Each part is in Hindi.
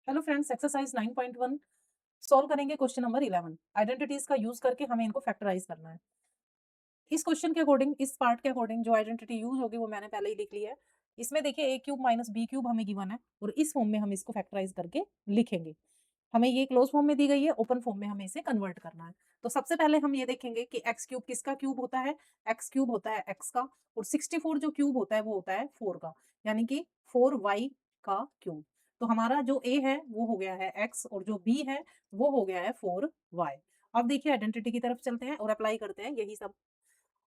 हेलो फ्रेंड्स, एक्सरसाइज 9.1 सॉल्व करेंगे क्वेश्चन नंबर 11। आइडेंटिटीज का यूज करके हमें इनको फैक्टराइज करना है। इस क्वेश्चन के अकॉर्डिंग, इस पार्ट के अकॉर्डिंग जो आइडेंटिटी यूज होगी वो मैंने पहले ही लिख ली है। इसमें देखिए ए क्यूब माइनस बी क्यूब हमें गिवन है और इस फॉर्म में हम इसको फैक्टराइज करके लिखेंगे। हमें ये क्लोज फॉर्म में दी गई है, ओपन फॉर्म में हमें इसे कन्वर्ट करना है। तो सबसे पहले हम ये देखेंगे कि एक्स क्यूब किसका क्यूब होता है। एक्स क्यूब होता है एक्स का, और 64 जो क्यूब होता है वो होता है 4 का, यानी कि 4y का क्यूब। तो हमारा जो ए है वो हो गया है एक्स और जो बी है वो हो गया है 4y। अब देखिए आइडेंटिटी की तरफ चलते हैं और अप्लाई करते हैं यही सब।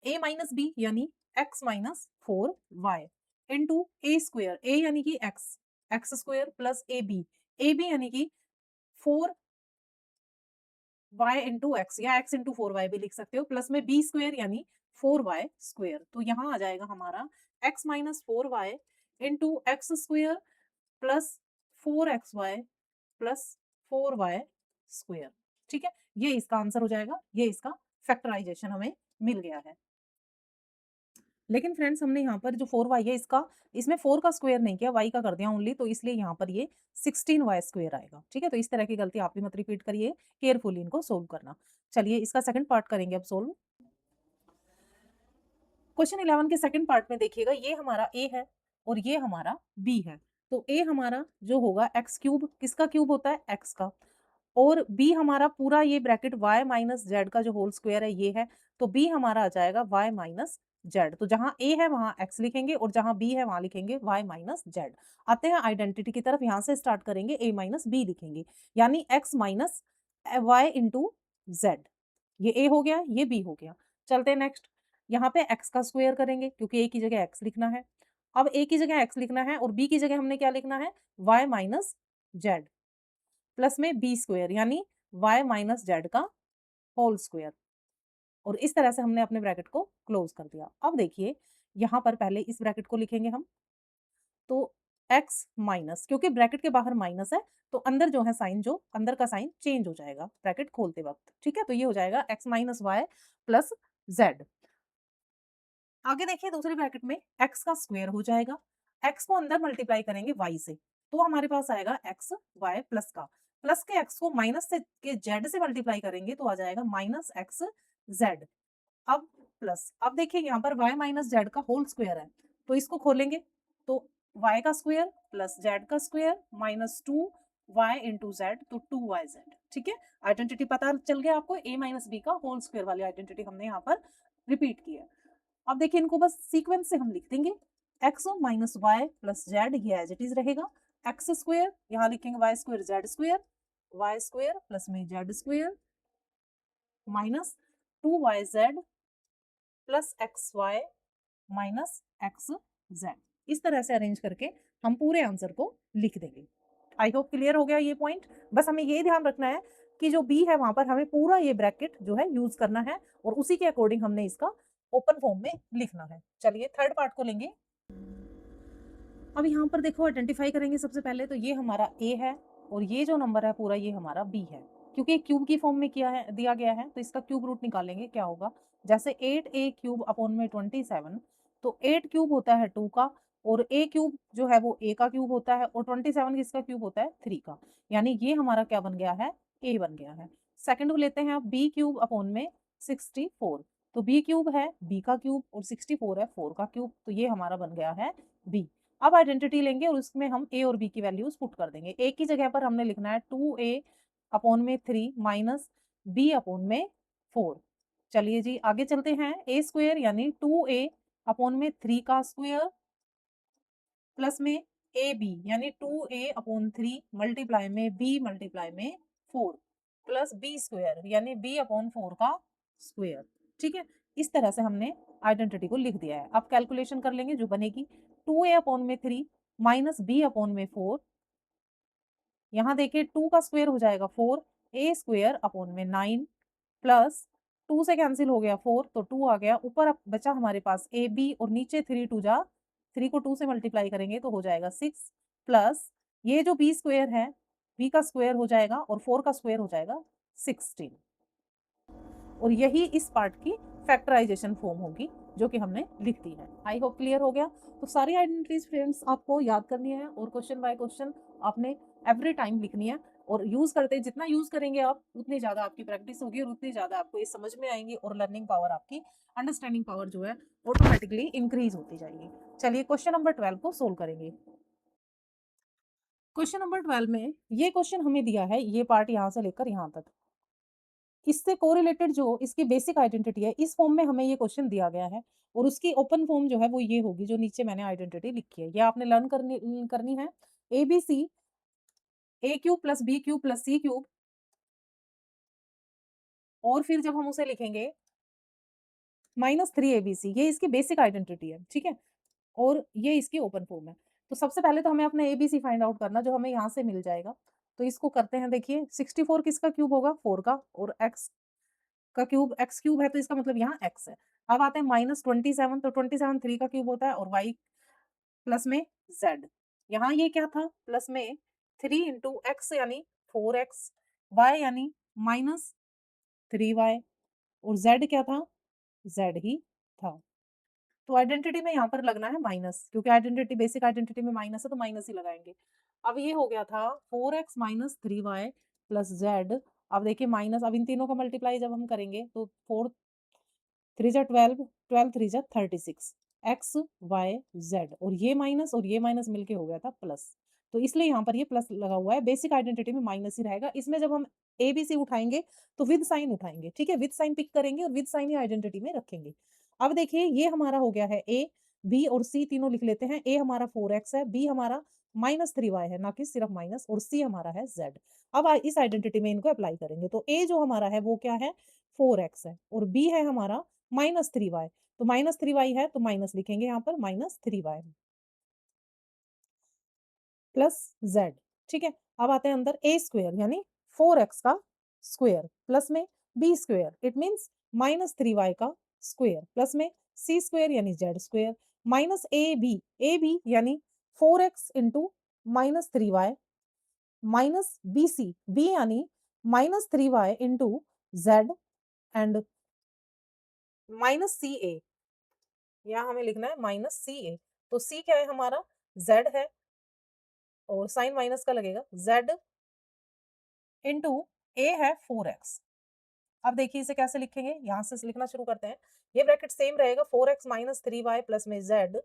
ए माइनस बी यानी x minus 4y into a square, a यानी कि x, x square plus a b यानी कि 4y इंटू एक्स या एक्स इंटू 4y भी लिख सकते हो, प्लस में बी स्क्वेयर यानी 4y स्क्वेयर। तो यहाँ आ जाएगा हमारा x minus 4y into x square plus 4xy plus 4y square. ठीक है, ये इसका आंसर हो जाएगा, ये इसका फैक्टराइजेशन हमें मिल गया है। लेकिन फ्रेंड्स हमने यहाँ पर जो 4y है इसका, इसमें 4 का स्क्वायर नहीं किया, y का कर दिया ओनली, तो इसलिए यहाँ पर ये 16y स्क्वायर आएगा। ठीक है, तो इस तरह की गलती आप भी मत रिपीट करिए, केयरफुली इनको सोल्व करना। चलिए इसका सेकंड पार्ट करेंगे अब सोल्व। क्वेश्चन 11 के सेकंड पार्ट में देखिएगा, ये हमारा a है और ये हमारा b है। तो a हमारा जो होगा एक्स क्यूब, किसका क्यूब होता है एक्स का, और b हमारा पूरा ये ब्रैकेट y माइनस जेड का जो होल स्क्वायर है ये है। तो b हमारा आ जाएगा y माइनस जेड। तो जहां a है वहां x लिखेंगे और जहां b है वहां लिखेंगे y माइनस जेड। आते हैं आइडेंटिटी की तरफ, यहां से स्टार्ट करेंगे, a माइनस b लिखेंगे यानी x minus y into Z. ये a हो गया, ये b हो गया। चलते हैं नेक्स्ट, यहाँ पे x का स्क्वायर करेंगे क्योंकि a की जगह x लिखना है। अब a की जगह x लिखना है और b की जगह हमने क्या लिखना है, y माइनस जेड प्लस में बी स्क्वायर यानी y माइनस जेड का होल स्क्वायर। और इस तरह से हमने अपने ब्रैकेट को क्लोज कर दिया। अब देखिए यहाँ पर पहले इस ब्रैकेट को लिखेंगे हम, तो x माइनस, क्योंकि ब्रैकेट के बाहर माइनस है तो अंदर जो है साइन, जो अंदर का साइन चेंज हो जाएगा ब्रैकेट खोलते वक्त। ठीक है, तो ये हो जाएगा x minus Y plus z. आगे देखिए दूसरे ब्रैकेट में x का स्क्वायर हो जाएगा, x को अंदर मल्टीप्लाई करेंगे y से, तो हमारे पास आएगा x y प्लस का, प्लस के x को माइनस से के z से मल्टीप्लाई करेंगे तो आ जाएगा माइनस x z। अब प्लस, अब देखिए यहाँ पर y माइनस जेड का होल स्क्वायर है, तो इसको खोलेंगे तो y का स्क्वायर प्लस z का square minus 2y into Z, तो 2yz। ठीक है, आइडेंटिटी पता चल गया आपको, a माइनस बी का होल स्क्वायर वाली आइडेंटिटी हमने यहाँ पर रिपीट की है। अब देखिए इनको बस सीक्वेंस से हम लिख देंगे, X minus Y plus Z, ये एज इट इज रहेगा। एक्स स्क्वायर यहाँ लिखेंगे Y square Z square, Y square plus में Z square minus 2yz plus X Y minus X Z. इस तरह से अरेंज करके हम पूरे आंसर को लिख देंगे। आई होप क्लियर हो गया ये पॉइंट। बस हमें ये ध्यान रखना है कि जो बी है वहां पर हमें पूरा ये ब्रैकेट जो है यूज करना है और उसी के अकॉर्डिंग हमने इसका ओपन फॉर्म में लिखना है। चलिए थर्ड पार्ट को लेंगे। अब यहाँ पर देखो आइडेंटिफाई करेंगे सबसे पहले, तो ये हमारा ए है और ये जो नंबर है पूरा ये हमारा बी है। क्योंकि क्यूब की फॉर्म में किया है, दिया गया है, तो इसका क्यूब रूट निकालेंगे, क्या होगा, जैसे 8a क्यूब अपॉन में 27, तो 8 क्यूब होता है 2 का और a क्यूब जो है वो a का क्यूब होता है और 27 किसका क्यूब होता है 3 का, यानी ये हमारा क्या बन गया है, a बन गया है। सेकंड को लेते हैं अब b क्यूब अपॉन में 64, तो b क्यूब है b का क्यूब और 64 है 4 का क्यूब, तो ये हमारा बन गया है b। अब आइडेंटिटी लेंगे और उसमें हम a और b की वैल्यूज पुट कर देंगे। a की जगह पर हमने लिखना है 2a अपॉन में 3 माइनस b अपॉन में 4। चलिए जी आगे चलते हैं, a स्क्वायर यानी 2a अपॉन में 3 का स्क्वायर प्लस में ab यानी 2a अपॉन 3 मल्टीप्लाई में b मल्टीप्लाई में 4 प्लस b स्क्वायर यानी b अपॉन 4 का स्क्वायर। ठीक है, इस तरह से हमने आइडेंटिटी को लिख दिया है। अब कैलकुलेशन कर लेंगे जो बनेगी, 2a अपॉन में 3 माइनस b अपॉन में 4, यहाँ देखिए 2 का स्क्वायर हो जाएगा 4, a स्क्वायर अपॉन में 9 प्लस 2 से कैंसिल हो गया 4 तो 2 आ गया, ऊपर अब बचा हमारे पास ए बी और नीचे 3 2 जा, 3 को 2 से मल्टीप्लाई करेंगे तो हो जाएगा 6 प्लस ये जो बी स्क्वायर है, बी का स्क्वायर हो जाएगा और 4 का स्क्वायर हो जाएगा 16, और यही इस पार्ट की फैक्टराइजेशन फॉर्म होगी जो कि हमने लिख दी है। आई होप क्लियर हो गया। तो सारी आइडेंटिटीज फ्रेंड्स आपको याद करनी है और क्वेश्चन बाय क्वेश्चन आपने एवरी टाइम लिखनी है और यूज़ करते जितना यूज़ करेंगे आप, उतनी ज़्यादा आपकी प्रैक्टिस होगी और उतनी ज़्यादा आपको ये समझ में आएँगी और लर्निंग पावर आपकी, अंडरस्टैंडिंग पावर जो है ऑटोमैटिकली इंक्रीज़ होती जाएगी। चलिए क्वेश्चन नंबर 12 को सोल्व करेंगे। क्वेश्चन नंबर 12 में ये क्वेश्चन हमें दिया है, ये पार्ट यहाँ से लेकर यहाँ तक। इससे कोरिलेटेड जो इसकी बेसिक आइडेंटिटी है, इस फॉर्म में हमें ये क्वेश्चन दिया गया है और उसकी ओपन फॉर्म जो है वो ये होगी जो नीचे मैंने आइडेंटिटी लिखी है। ये आपने लर्न करनी है। ABC A cube plus B cube plus C cube और फिर जब हम उसे लिखेंगे -3 ABC, ये इसकी बेसिक आइडेंटिटी है, ठीक है? और ये इसकी ओपन फॉर्म है। तो सबसे पहले तो हमें अपना एबीसी फाइंड आउट करना, जो हमें यहाँ से मिल जाएगा। तो इसको करते हैं, देखिए 64 किसका क्यूब होगा? 4 का, और x का क्यूब x क्यूब है तो इसका मतलब यहाँ x है। अब आते हैं -27, तो 27 3 का क्यूब होता है और y प्लस में z। यहाँ ये क्या था? प्लस में 3 इंटू x यानी 4x, y यानी -3y और z क्या था? z ही था। तो आइडेंटिटी में यहाँ पर लगना है माइनस, क्योंकि आइडेंटिटी बेसिक आइडेंटिटी में माइनस है तो माइनस ही लगाएँगे। अब ये हो गया था 4x minus 3y plus z। अब देखिए माइनस, अब इन तीनों का मल्टीप्लाई जब हम करेंगे तो 4 3 जा 12, 12 3 जा 36, x, y, z और ये माइनस मिलके हो गया था प्लस। तो इसलिए यहाँ पर ये प्लस लगा हुआ है, बेसिक आइडेंटिटी में माइनस ही रहेगा। इसमें जब हम एबीसी उठाएँगे तो विद साइन उठाएँगे, ठीक है? विद साइन पिक करेंगे और विद साइन ही आइडेंटिटी में रखेंगे। अब देखिए ये हमारा हो गया है ए, बी और सी तीनों लिख लेते हैं। ए हमारा 4x है, बी हमारा -3y है, ना कि सिर्फ माइनस, और सी हमारा है z। अब इस आइडेंटिटी में इनको अप्लाई करेंगे तो ए जो हमारा है वो क्या है? 4x है और बी है हमारा -3y। तो -3y है तो माइनस लिखेंगे यहाँ पर, -3y प्लस z, ठीक है? अब आते हैं अंदर, a स्क्वायर यानी 4x का स्क्वायर प्लस में b square it means -3y का स्क्वायर प्लस में c स्क्वायर यानी z स्क्वायर माइनस ab यानी 4x into -3y minus bc, b यानी -3y into z and -ca, यहाँ हमें लिखना है -ca। तो c क्या है हमारा? z है और साइन माइनस का लगेगा, z इंटू a है 4x। अब देखिए इसे कैसे लिखेंगे, यहाँ से लिखना शुरू करते हैं। ये ब्रैकेट सेम रहेगा, 4x माइनस 3y प्लस में z।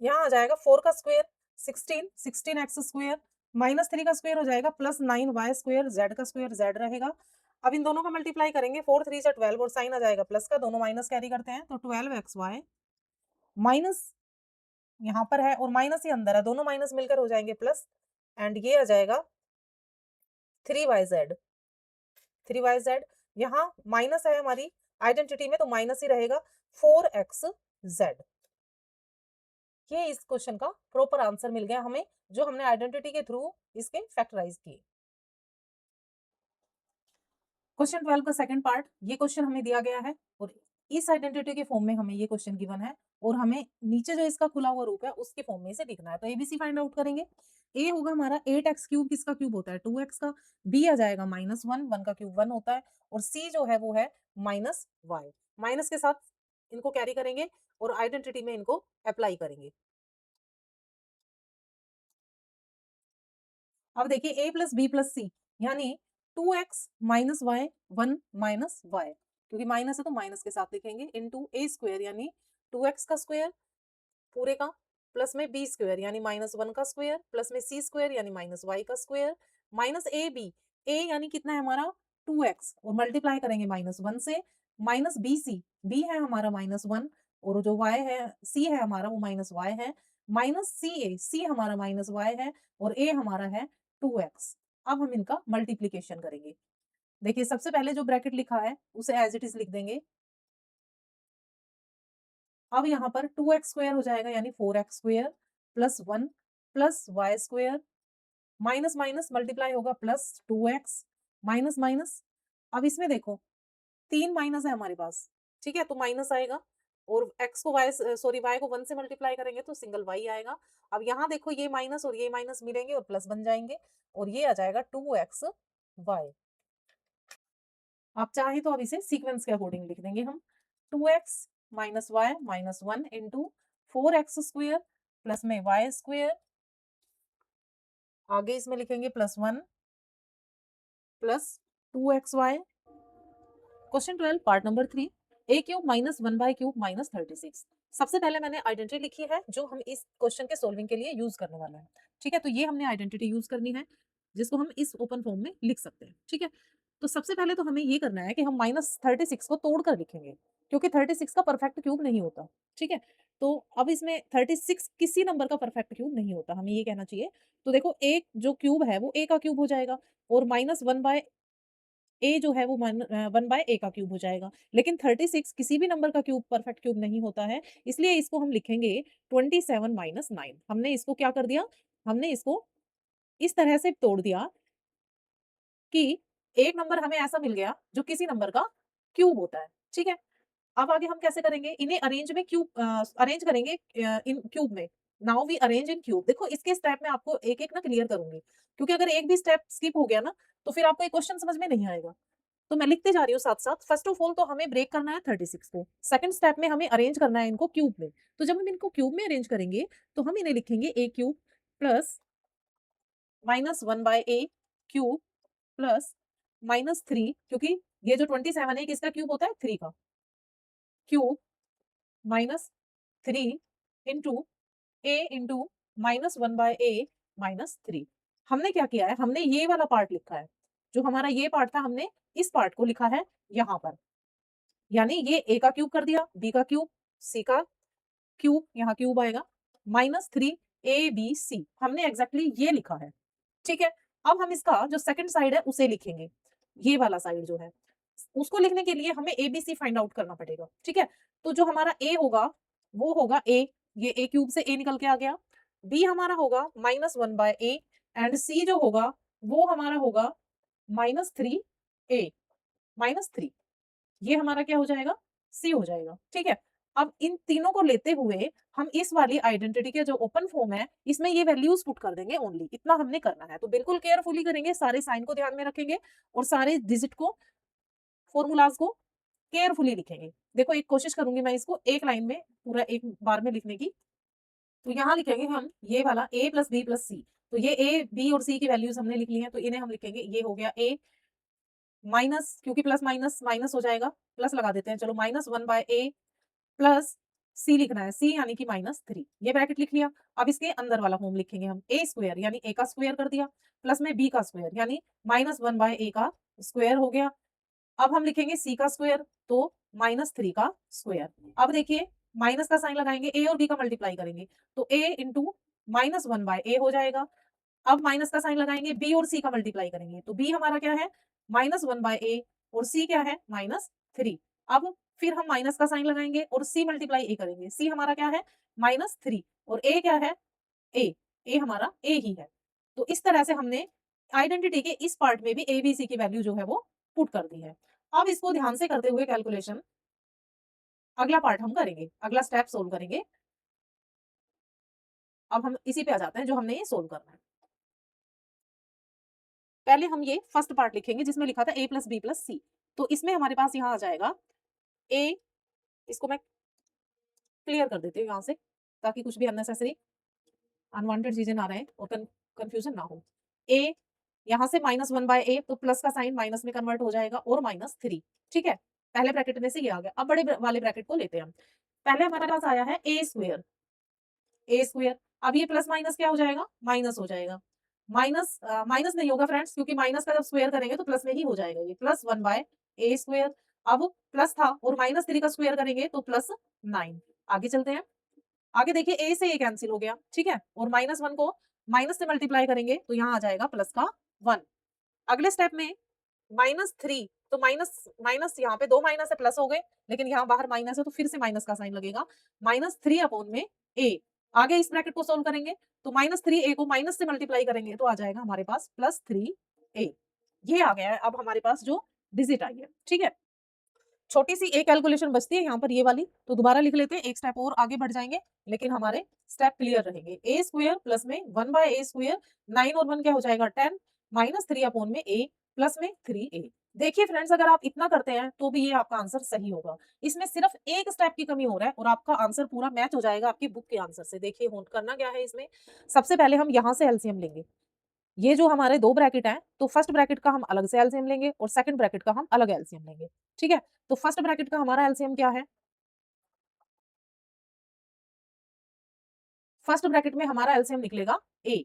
यहाँ आ जाएगा 4 का स्क्वायर 16, 16x स्क्वायर माइनस 3 का स्क्वायर हो जाएगा प्लस 9y स्क्वायर, z का स्क्वायर z रहेगा। अब इन दोनों का मल्टीप्लाई करेंगे, 4 3 जा 12 और साइन आ जाएगा प्लस का, दोनों माइनस कैरी करते हैं तो 12xy माइनस यहाँ पर है और माइनस ही अंदर है, दोनों माइनस मिलकर हो जाएंगे प्लस, एंड ये आ जाएगा 3yz। 3yz यहाँ माइनस है हमारी आइडेंटिटी में तो माइनस ही रहेगा 4xz। ये इस क्वेश्चन का प्रॉपर आंसर मिल गया हमें, जो हमने आइडेंटिटी के थ्रू इसके फैक्टराइज किए। क्वेश्चन 12 का सेकंड पार्ट, ये क्वेश्चन हमें दिया गया है और इस आइडेंटिटी के फॉर्म में हमें ये क्वेश्चन गिवन है और हमें नीचे जो इसका खुला हुआ रूप है उसके फॉर्म में इसे लिखना है। तो एबीसी फाइंड आउट करेंगे। ए होगा हमारा 8x क्यूब, किसका क्यूब होता है? 2x का। बी आ जाएगा -1, 1 का क्यूब 1 होता है और सी जो है वो है -y। माइनस के साथ इनको कैरी करेंगे और आइडेंटिटी में इनको अप्लाई करेंगे। अब देखिए a plus b plus c यानी 2x minus y 1 minus y, क्योंकि माइनस है तो माइनस के साथ लिखेंगे, इंटू ए स्क्वायर यानी 2x का स्क्वायर पूरे का प्लस में बी स्क्वायर यानी -1 का स्क्वायर प्लस में सी स्क्वायर यानी -y का स्क्वायर माइनस ए बी। ए यानी कितना है हमारा? 2x और मल्टीप्लाई करेंगे -1 से, माइनस बी सी, बी है हमारा -1 और जो y है सी है हमारा वो -y है, माइनस सी ए, सी हमारा -y है और a हमारा है 2x। अब हम इनका मल्टीप्लीकेशन करेंगे। देखिए सबसे पहले जो ब्रैकेट लिखा है उसे एज इट इज लिख देंगे। अब यहाँ पर 2x स्क्वायर हो जाएगा यानी 4x square plus 1 plus y square minus minus multiply होगा प्लस 2x माइनस माइनस। अब इसमें देखो 3 माइनस है हमारे पास, ठीक है? तो माइनस आएगा और x को y सॉरी y को 1 से मल्टीप्लाई करेंगे तो सिंगल y आएगा। अब यहाँ देखो ये माइनस और ये माइनस मिलेंगे और प्लस बन जाएंगे और ये आ जाएगा 2xy। आप चाहें तो अब इसे सीक्वेंस के अकॉर्डिंग लिख देंगे हम। 2x minus y minus 1 into 4x square plus में वाई स्क्वायर आगे इसमें लिखेंगे +1 plus 2xy। Question 12 part number 3, a cube minus 1/³ minus 36। सबसे पहले मैंने आइडेंटिटी लिखी है जो हम इस क्वेश्चन के सोल्विंग के लिए यूज करने वाले हैं। ठीक है, तो ये हमने आइडेंटिटी यूज करनी है जिसको हम इस ओपन फॉर्म में लिख सकते हैं। ठीक है, तो सबसे पहले तो हमें ये करना है कि हम -36 को तोड़कर लिखेंगे क्योंकि 36 का परफेक्ट क्यूब नहीं होता। ठीक है, तो अब इसमें 36 किसी नंबर का परफेक्ट क्यूब नहीं होता, हमें ये कहना चाहिए। तो देखो एक जो क्यूब है वो a का क्यूब हो जाएगा और -1 ए जो है वो 1/a का क्यूब हो जाएगा। लेकिन 36 किसी भी नंबर का क्यूब परफेक्ट क्यूब नहीं होता है, इसलिए इसको हम लिखेंगे 27 माइनस 9। हमने इसको क्या कर दिया? हमने इसको इस तरह से तोड़ दिया कि एक नंबर हमें ऐसा मिल गया जो किसी नंबर का क्यूब होता है। ठीक है? अब आगे हम कैसे करेंगे? इन्हें अरेंज करेंगे इन क्यूब में। Now we arrange in cube. देखो इसके स्टेप में आपको एक-एक ना क्लियर करूँगी, क्योंकि अगर एक भी स्टेप स्किप हो गया ना, तो फिर आपको ये क्वेश्चन समझ में नहीं आएगा। तो मैं लिखते जा रही हूँ साथ-साथ। फर्स्ट ऑफ ऑल तो हमें ब्रेक करना है 36 को। सेकंड स्टेप में हमें अरेंज करना है इनको क्यूब में। तो जब हम इनको क्यूब में अरेंज करेंगे, तो हम इन्हें लिखेंगे a cube plus -1/a cube plus -3, क्योंकि ये जो 27 है किसका क्यूब होता है? 3 का। Cube -3 into a into -1/a -3। हमने क्या किया है? हमने ये वाला पार्ट लिखा है। जो हमारा ये पार्ट था, हमने इस पार्ट को लिखा है यहाँ पर। यानी ये a का क्यूब कर दिया, b का क्यूब, c का क्यूब, यहाँ क्यूब आएगा, -3 abc। हमने एग्जैक्टली ये लिखा है। ठीक है? अब हम इसका जो सेकंड साइड है उसे लिखेंगे। ये वाला साइड जो है, उसको लिखने के लिए हमें एबीसी फाइंड आउट करना पड़ेगा। ठीक है? तो जो हमारा a होगा, वो होगा a, ये a क्यूब से a निकल के आ गया। b हमारा होगा -1/a एंड c जो होगा, वो हमारा होगा -3a, -3। ये हमारा क्या हो जाएगा? सी हो जाएगा। ठीक है? अब इन तीनों को लेते हुए हम इस वाली आइडेंटिटी के जो ओपन फॉर्म है, इसमें ये वैल्यूज पुट कर देंगे ओनली। इतना हमने करना है। तो बिल्कुल केयरफुली करेंगे, सारे साइन को ध्यान में रखेंगे और सारे डिजिट को, फॉर्मूलाज को केयरफुली लिखेंगे। देखो एक कोशिश करूंगी मैं इसको एक लाइन में पूरा एक बार में लिखने की। तो यहाँ लिखेंगे हम ये वाला a प्लस बी प्लस सी। तो ये a, b और c की वैल्यूज हमने लिख ली है, तो इन्हें हम लिखेंगे, ये हो गया a माइनस, क्योंकि प्लस माइनस माइनस हो जाएगा, प्लस लगा देते हैं, चलो -1/a प्लस सी लिखना है, सी यानी कि -3। ये ब्रैकेट लिख लिया। अब इसके अंदर वाला फॉर्म लिखेंगे हम, a स्क्वायर यानी a का स्क्वायर कर दिया, प्लस में b का स्क्वायर यानी -1/a का स्क्वायर हो गया। अब हम लिखेंगे c का स्क्वायर, तो -3 का स्क्वायर। अब देखिए माइनस का साइन लगाएंगे, a और b का मल्टीप्लाई करेंगे, तो a इंटू -1/a हो जाएगा। अब माइनस का साइन लगाएंगे, b और c का मल्टीप्लाई करेंगे, तो b हमारा क्या है? -1/a और c क्या है? -3। अब फिर हम माइनस का साइन लगाएंगे और c मल्टीप्लाई a करेंगे, c हमारा क्या है? -3 और a क्या है? a, a हमारा a ही है। तो इस तरह से हमने आइडेंटिटी के इस पार्ट में भी a b c की वैल्यू जो है वो पुट कर दी है। अब इसको ध्यान से करते हुए कैलकुलेशन, अगला पार्ट हम करेंगे, अगला स्टेप सोल्व करेंगे। अब हम इसी पे आ जाते हैं जो हमने ये सोल्व करना है। पहले हम ये फर्स्ट पार्ट लिखेंगे जिसमें लिखा था a प्लस बी प्लस सी। तो इसमें हमारे पास यहाँ आ जाएगा a, इसको मैं क्लियर कर देती हूँ यहाँ से, ताकि कुछ भी अननेसेसरी अनवांटेड चीजें ना रहे और कंफ्यूजन ना हो। a यहाँ से -1/a, तो प्लस का साइन माइनस में कन्वर्ट हो जाएगा और -3। ठीक है, पहले ब्रैकेट में से ये आ गया। अब बड़े वाले ब्रैकेट को लेते हैं हम। पहले हमारे पास आया है a स्क्वायर, ए स्क्वायर। अब ये प्लस माइनस क्या हो जाएगा? माइनस हो जाएगा। माइनस नहीं होगा फ्रेंड्स, क्योंकि माइनस का जब स्क्वायर करेंगे तो प्लस में ही हो जाएगा, ये +1/a स्क्वायर। अब प्लस था और -3 का स्क्वायर करेंगे तो +9। आगे चलते हैं। आगे देखिए a से a कैंसिल हो गया, ठीक है? और -1 को माइनस से मल्टीप्लाई करेंगे तो यहाँ आ जाएगा प्लस का 1। अगले स्टेप में -3, तो माइनस माइनस, यहाँ पे 2 माइनस है, प्लस हो गए, लेकिन यहाँ बाहर माइनस है तो फिर से माइनस का साइन लगेगा। -3 अपॉन में a। आगे इस ब्रैकेट को सोल्व करेंगे तो -3a को माइनस से मल्टीप्लाई करेंगे तो आ जाएगा हमारे पास +3a। ये आ गया है अब हमारे पास जो डिजिट आई है। ठीक है, छोटी सी एक कैलकुलेशन बचती है यहाँ पर ये वाली, तो दोबारा लिख लेते हैं, एक स्टेप और आगे बढ़ जाएंगे, लेकिन हमारे स्टेप क्लियर रहेंगे। a स्क्वायर प्लस में 1/a स्क्वायर, 9 और 1 क्या हो जाएगा? 10, -3 अपॉन में a प्लस में 3a। देखिए फ्रेंड्स, अगर आप इतना करते हैं तो भी ये आपका आंसर सही होगा। इसमें सिर्फ एक स्टेप की कमी हो रहा है और आपका आंसर पूरा मैच हो जाएगा आपकी बुक के आंसर से। देखिए करना क्या है इसमें, सबसे पहले हम यहाँ से एलसीएम लेंगे। ये जो हमारे 2 ब्रैकेट हैं, तो फर्स्ट ब्रैकेट का हम अलग से एलसीएम लेंगे और सेकंड ब्रैकेट का हम अलग एलसीएम लेंगे, ठीक है? तो फर्स्ट ब्रैकेट का हमारा एलसीएम क्या है? फर्स्ट ब्रैकेट में हमारा एलसीएम निकलेगा ए।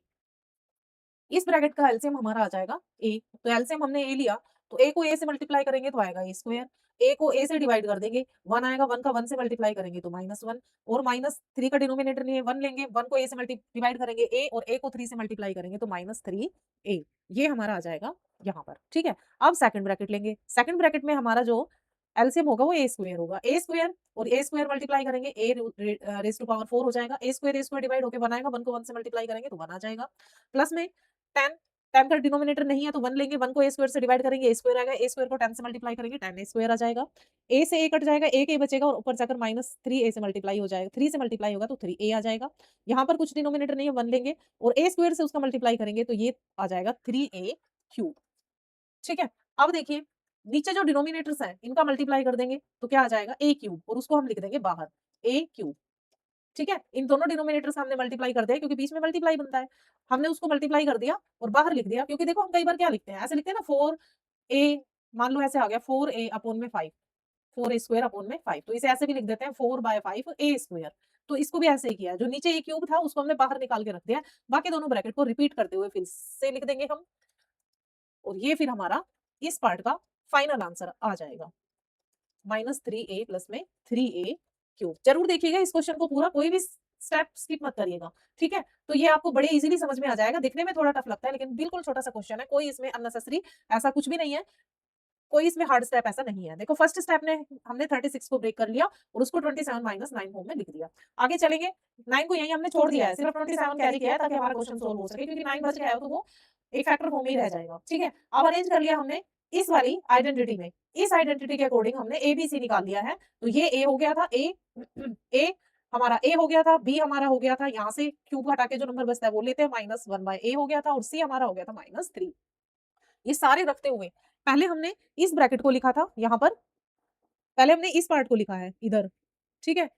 इस ब्रैकेट का एलसीएम हमारा आ जाएगा ए। तो एलसीएम हमने ए लिया, तो ए को ए से मल्टीप्लाई करेंगे तो आएगा ए स्क्वायर। ए को ए से डिवाइड कर देंगे, 1 आएगा, 1 का 1 से मल्टीप्लाई करेंगे तो -1 और -3 का डिनोमिनेटर नहीं है, 1 लेंगे, 1 को ए से डिवाइड करेंगे ए और ए को 3 से मल्टीप्लाई करेंगे तो -3 ए। ये हमारा आ जाएगा यहाँ पर, ठीक है? अब सेकंड ब्रैकेट लेंगे। सेकंड ब्रैकेट में हमारा जो एलसीएम होगा वो ए स्क्वायर होगा। ए स्क्वायर और ए स्क्वायर मल्टीप्लाई करेंगे, रेज़ टू पावर 4 हो जाएगा। ए स्क्वायर डिवाइड होके 1 आएगा, 1 को 1 से मल्टीप्लाई करेंगे तो 1 आ जाएगा। प्लस में 10, 10 का डिनोमिनेटर नहीं है तो 1 लेंगे, 1 को ए स्क्वायर से डिवाइड करेंगे, ए स्क्वायर आएगा, ए स्क्वायर को 10 से मल्टीप्लाई करेंगे, 10 ए स्क्वायर आ जाएगा। ए से ए कट जाएगा, एक ए बचेगा और ऊपर जाकर -3 ए से मल्टीप्लाई हो जाएगा, 3 से मल्टीप्लाई होगा तो 3 ए आ जाएगा। यहाँ पर कुछ डिनोमिनेटर नहीं है, 1 लेंगे और ए स्क्वायर से उसका मल्टीप्लाई करेंगे तो ये आ जाएगा 3a क्यूब, ठीक है? अब देखिए, नीचे जो डिनोमिनेटर्स हैं, इनका मल्टीप्लाई कर देंगे तो क्या आ जाएगा a क्यूब और उसको हम लिख देंगे बाहर, a क्यूब। ठीक है? इन दोनों डिनोमिनेटर्स हमने मल्टीप्लाई कर दिया क्योंकि बीच में मल्टीप्लाई बनता है। हमने उसको मल्टीप्लाई कर दिया और बाहर लिख दिया क्योंकि देखो हम कई बार क्या लिखते हैं, ऐसे लिखते हैं ना 4a, मान लो ऐसे आ गया 4a अपॉन में 5, 4a स्क्वायर अपॉन में 5, तो इसे ऐसे भी लिख देते हैं 4/5 a स्क्वायर। तो इसको भी ऐसे ही किया है, जो नीचे a क्यूब था उसको हमने बाहर निकाल के रख दिया है। बाकी दोनों ब्रैकेट को रिपीट करते हुए फिर से लिख देंगे हम और ये फिर हमारा इस पार्ट का फाइनल आंसर आ जाएगा। -3a प्लस में 3a क्यूब। ज़रूर देखिएगा इस क्वेश्चन को पूरा, कोई भी स्टेप स्किप मत करिएगा, ठीक है? तो ये आपको बड़े ईज़िली समझ में आ जाएगा। दिखने में थोड़ा टफ लगता है लेकिन बिल्कुल छोटा-सा क्वेश्चन है, कोई इसमें अननेसेसरी ऐसा कुछ भी नहीं है, कोई इसमें हार्ड स्टेप ऐसा नहीं है। देखो फर्स्ट स्टेप ने हमने 36 को ब्रेक कर लिया और उसको 27 माइनस 9 फॉर्म में लिख दिया। आगे चलेंगे, 9 को यहीं हमने छोड़ दिया है, सिर्फ 27 कैरी किया है ताकि हमारा क्वेश्चन सोल्व हो सके क्योंकि 9 बच गया है तो वो एक फैक्टर फॉर्म में ही रह जाएगा, ठीक है? अब अरेंज कर लिया हमने इस वाली आइडेंटिटी में। इस आइडेंटिटी के अकॉर्डिंग हमने एबीसी निकाल लिया है। तो ये ए हो गया था, ए हमारा ए हो गया था, बी हमारा हो गया था, यहाँ से क्यूब हटा के जो नंबर बचता है वो लेते हैं, -1/a हो गया था और सी हमारा हो गया था -3। ये सारे रखते हुए पहले हमने इस ब्रैकेट को लिखा था यहाँ पर, पहले हमने इस पार्ट को लिखा है इधर, ठीक है?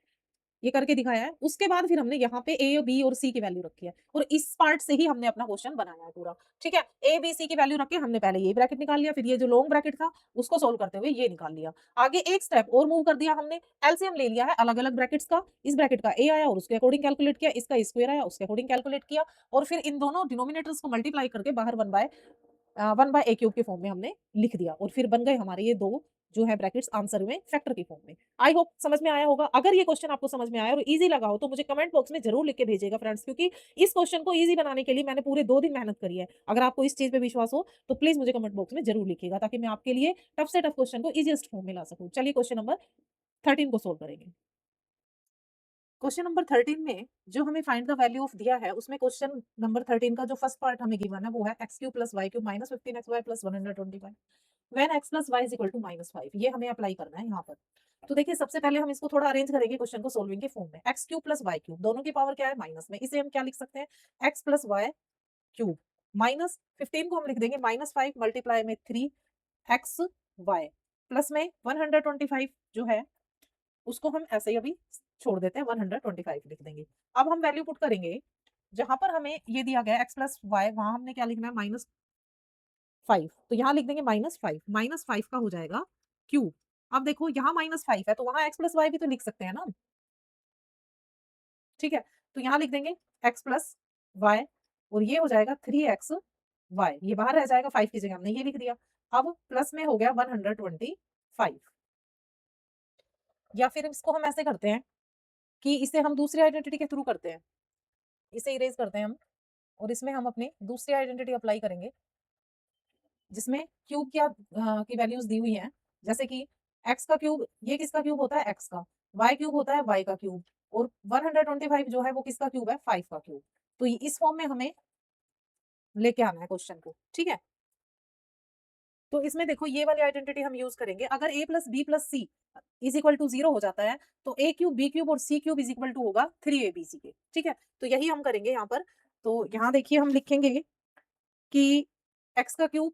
ये करके दिखाया है। उसके बाद फिर हमने यहाँ पे ए, बी और सी की वैल्यू रखी है और इस पार्ट से ही हमने अपना क्वेश्चन बनाया है पूरा, ठीक है? ए, बी, सी की वैल्यू रख के हमने पहले ये ब्रैकेट निकाल लिया, फिर ये जो लॉन्ग ब्रैकेट था उसको सोल्व करते हुए ये निकाल लिया। आगे एक स्टेप और मूव कर दिया हमने, एलसीएम ले लिया है अलग-अलग ब्रैकेट्स का। इस ब्रैकेट का ए आया और उसके अकॉर्डिंग कैलकुलेट किया, इसका स्क्वायर आया उसके अकॉर्डिंग कैलकुलेट किया और फिर इन दोनों डिनोमिनेटर्स को मल्टीप्लाई करके बाहर 1/a क्यूब के फॉर्म में हमने लिख दिया और फिर बन गए हमारे ये 2 जो है ब्रैकेट्स आंसर में फैक्टर की फॉर्म में। आई होप समझ में आया होगा। अगर ये क्वेश्चन आपको समझ में आया और ईज़ी लगा हो तो मुझे कमेंट बॉक्स में ज़रूर लिख के भेजिएगा फ्रेंड्स, क्योंकि इस क्वेश्चन को ईज़ी बनाने के लिए मैंने पूरे 2 दिन मेहनत करी है। अगर आपको इस चीज़ पे विश्वास हो तो प्लीज़ मुझे कमेंट बॉक्स में ज़रूर लिखिएगा ताकि मैं आपके लिए टफ से टफ क्वेश्चन को ईज़ीएस्ट फॉर्म में ला सकूँ। चलिए क्वेश्चन नंबर 13 को सोल्व करेंगे। क्वेश्चन नंबर 13 में जो हमें फाइंड द वैल्यू ऑफ दिया है, उसमें क्वेश्चन नंबर 13 का जो फर्स्ट पार्ट हमें गिवन है वो है x cube plus y cube minus 15xy plus 125 when x plus y is equal to -5। ये हमें अप्लाई करना है यहाँ पर। तो देखिए सबसे पहले हम इसको थोड़ा अरेंज करेंगे क्वेश्चन को सोल्विंग के फॉर्म में। x cube plus y cube दोनों की पावर क्या है माइनस में, इसे हम क्या लिख सकते हैं x plus y cube minus 15 को हम लिख देंगे -5 मल्टीप्लाई में 3xy प्लस में 125 जो है उसको हम ऐसे ही अभी छोड़ देते हैं, 125 लिख देंगे। अब हम वैल्यू पुट करेंगे, जहाँ पर हमें ये दिया गया है x प्लस वाई, वहाँ हमने क्या लिखना है -5, तो यहाँ लिख देंगे -5, -5 का हो जाएगा क्यूब। अब देखो यहाँ -5 है तो वहाँ x प्लस वाई भी तो लिख सकते हैं ना, ठीक है? तो यहाँ लिख देंगे x प्लस वाई और ये हो जाएगा 3xy, ये बाहर रह जाएगा, 5 की जगह हमने ये लिख दिया। अब प्लस में हो गया 125, या फिर इसको हम ऐसे करते हैं कि इसे हम दूसरी आइडेंटिटी के थ्रू करते हैं। इसे इरेज़ करते हैं हम और इसमें हम अपनी दूसरी आइडेंटिटी अप्लाई करेंगे, जिसमें क्यूब की वैल्यूज़ दी हुई हैं। जैसे कि x का क्यूब, ये किसका क्यूब होता है x का, y क्यूब होता है y का क्यूब और 125 जो है वो किसका क्यूब है 5 का क्यूब। तो इस फॉर्म में हमें लेके आना है क्वेश्चन को, ठीक है? तो इसमें देखो ये वाली आइडेंटिटी हम यूज़ करेंगे। अगर a plus b plus c is equal to 0 हो जाता है तो a क्यूब b क्यूब और c cube is equal to होगा 3abc के, ठीक है? तो यही हम करेंगे यहाँ पर। तो यहाँ देखिए हम लिखेंगे कि x का क्यूब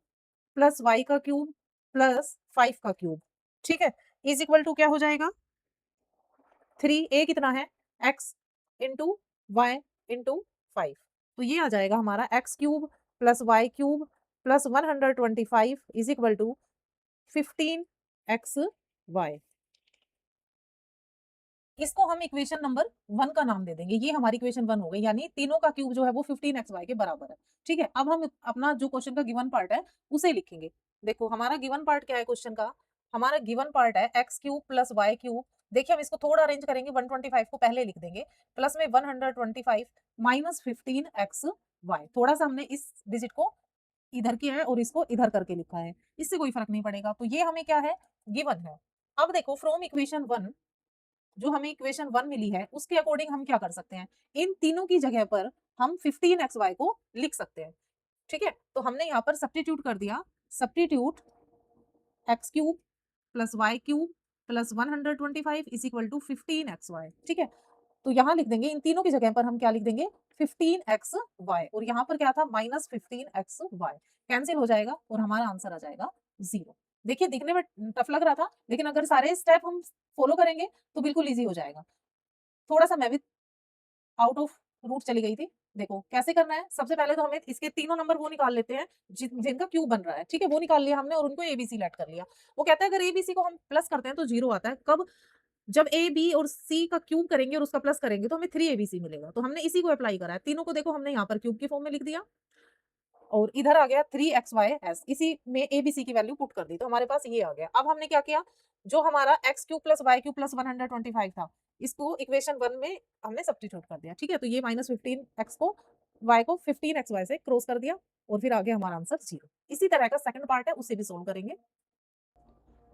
प्लस y का क्यूब प्लस 5 का क्यूब, ठीक है? इज इक्वल टू क्या हो जाएगा 3, a कितना है x इंटू वाई इंटू 5, तो ये आ जाएगा हमारा x cube plus y cube plus 125 is equal to 15xy। इसको हम इक्वेशन नंबर 1 का नाम दे देंगे। ये हमारी इक्वेशन 1 हो गई, यानी तीनों का क्यूब जो है वो 15xy के बराबर है। ठीक है, अब हम अपना जो क्वेश्चन का गिवन पार्ट है उसे लिखेंगे। देखो हमारा गिवन पार्ट क्या है क्वेश्चन का, हमारा गिवन पार्ट है x cube plus y cube. देखिए हम इसको थोड़ा अरेंज करेंगे, 125 को पहले लिख देंगे, प्लस में 125 माइनस 15xy। थोड़ा सा हमने इस डिजिट को इधर किया है और इसको इधर करके लिखा है, इससे कोई फर्क नहीं पड़ेगा। तो ये हमें क्या है, गिवन है। अब देखो फ्रॉम इक्वेशन 1, जो हमें इक्वेशन 1 मिली है उसके अकॉर्डिंग हम क्या कर सकते हैं, इन तीनों की जगह पर हम 15xy को लिख सकते हैं। ठीक है, तो हमने यहाँ पर सब्स्टिट्यूट कर दिया, substitute x cube plus y cube plus 125 is equal to 15xy। ठीक है, तो यहाँ लिख देंगे, इन तीनों की जगह पर हम क्या लिख देंगे, 15xy, और यहाँ पर क्या था, माइनस 15xy। कैंसिल हो जाएगा और हमारा आंसर आ जाएगा 0। देखिए दिखने में टफ लग रहा था, लेकिन अगर सारे स्टेप हम फॉलो करेंगे तो बिल्कुल ईजी हो जाएगा। थोड़ा सा मैं भी आउट ऑफ रूट चली गई थी। देखो कैसे करना है, सबसे पहले तो हमें इसके तीनों नंबर वो निकाल लेते हैं जिनका क्यूब बन रहा है। ठीक है, वो निकाल लिया हमने और उनको एबीसी लेट कर लिया। वो कहता है अगर एबीसी को हम प्लस करते हैं तो 0 आता है। कब, जब ए बी और सी का क्यूब करेंगे और उसका प्लस करेंगे तो हमें 3 एबीसी मिलेगा। तो हमने इसी को अप्लाई करा है, तीनों को देखो हमने यहाँ पर क्यूब की फॉर्म में लिख दिया और इधर आ गया 3xy, इसी में एबीसी की वैल्यू पुट कर दी, तो हमारे पास ये आ गया। अब हमने क्या किया, जो हमारा x cube plus y cube plus 125 था, इसको इक्वेशन 1 में हमने सब्स्टिट्यूट कर दिया। ठीक है, तो ये माइनस 15x को y को 15xy से क्रॉस कर दिया और फिर आगे हमारा आंसर 0। इसी तरह का सेकंड पार्ट है, उसे भी सोल्व करेंगे।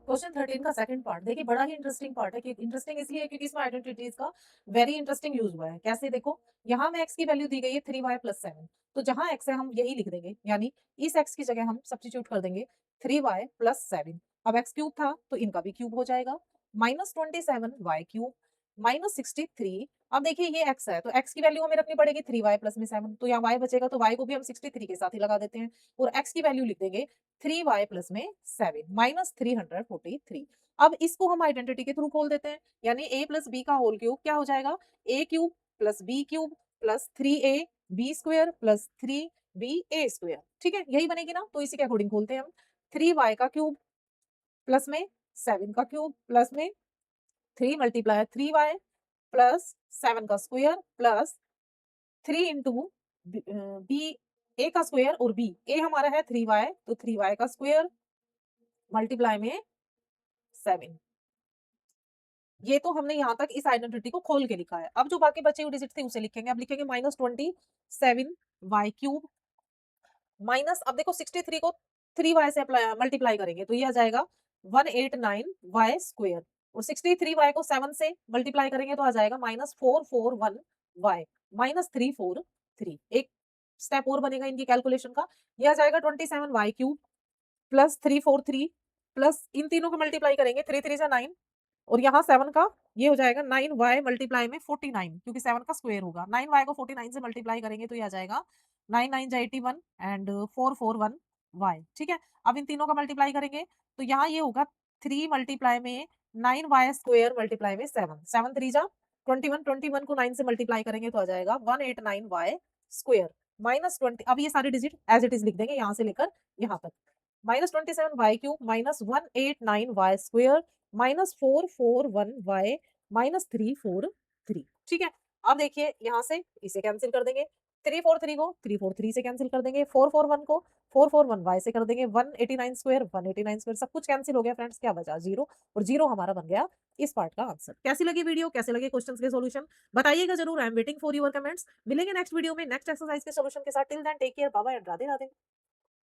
क्वेश्चन 13 का सेकंड पार्ट देखिए, बड़ा ही इंटरेस्टिंग पार्ट है। इंटरेस्टिंग इसलिए क्योंकि इसमें आइडेंटिटीज का वेरी इंटरेस्टिंग यूज हुआ है। कैसे, देखो यहाँ में x की वैल्यू दी गई है 3y प्लस 7, तो जहां x है हम यही लिख देंगे, यानी इस x की जगह हम सब्स्टिट्यूट कर देंगे 3y प्लस 7। अब x क्यूब था तो इनका भी क्यूब हो जाएगा, माइनस 27y क्यूब माइनस 63। अब देखिए ये x है तो x की वैल्यू हमें रखनी पड़ेगी 3y प्लस में 7, तो यहाँ y बचेगा तो y को भी हम 63 के साथ ही लगा देते हैं और x की वैल्यू लिख देंगे 3y प्लस में 7 माइनस 343। अब इसको हम आइडेंटिटी के थ्रू खोल देते हैं, यानी a प्लस बी का होल क्यूब क्या हो जाएगा, a cube plus b cube plus 3a b square plus 3b a square. ठीक है, यही बनेगी ना, तो इसी के अकॉर्डिंग खोलते हैं हम। 3y का क्यूब प्लस में 7 का क्यूब प्लस में 3 मल्टीप्लाई 3y प्लस 7 का स्क्वायर प्लस 3 इंटू बी, ए का स्क्वायर और बी, ए हमारा है 3y तो 3y का स्क्वायर मल्टीप्लाई में 7। ये तो हमने यहाँ तक इस आइडेंटिटी को खोल के लिखा है। अब जो बाकी बचे हुए डिजिट थे उसे लिखेंगे। अब लिखेंगे माइनस 27y क्यूब माइनस, अब देखो 63 को 3y से मल्टीप्लाई करेंगे तो ये आ जाएगा 189y स्क्वायर, और 63y को 7 से मल्टीप्लाई करेंगे तो आ जाएगा माइनस 441y माइनस 343। एक स्टेप और बनेगा इनकी कैलकुलेशन का, ये आ जाएगा 27y क्यूब प्लस 343 प्लस इन तीनों को मल्टीप्लाई करेंगे, 3 3 9 और यहाँ 7 का ये हो जाएगा 9y मल्टीप्लाई में 49, क्योंकि 7 का स्क्वायर होगा। 9y को 49 से मल्टीप्लाई करेंगे तो ये आ जाएगा 9 9 जा 81 एंड 441y। ठीक है, अब इन तीनों का मल्टीप्लाई करेंगे तो यहाँ ये होगा 3 मल्टीप्लाई में 9y स्क्वायर मल्टीप्लाई में 7, 7 3 जा 21, 21 को 9 से मल्टीप्लाई करेंगे तो आ जाएगा 189y स्क्वायर माइनस 20। अब ये सारे डिजिट एज इट इज लिख देंगे यहाँ से लेकर यहाँ तक, minus 27y cube minus 189y square minus 441y minus 343। ठीक है, अब देखिए यहाँ से इसे कैंसिल कर देंगे, 343 को 343 से कैंसिल कर देंगे, 441 को 441y से कर देंगे, 189 स्क्वायर 189 स्क्वायर, सब कुछ कैंसिल हो गया फ्रेंड्स, क्या बचा 0, और 0 हमारा बन गया इस पार्ट का आंसर। कैसी लगी वीडियो, कैसे लगे क्वेश्चंस के सॉल्यूशन, बताइएगा जरूर। I am waiting for your comments. मिलेंगे नेक्स्ट वीडियो में नेक्स्ट एक्सरसाइज के सॉल्यूशन के साथ। Till then take care, bye bye and Radhe Radhe.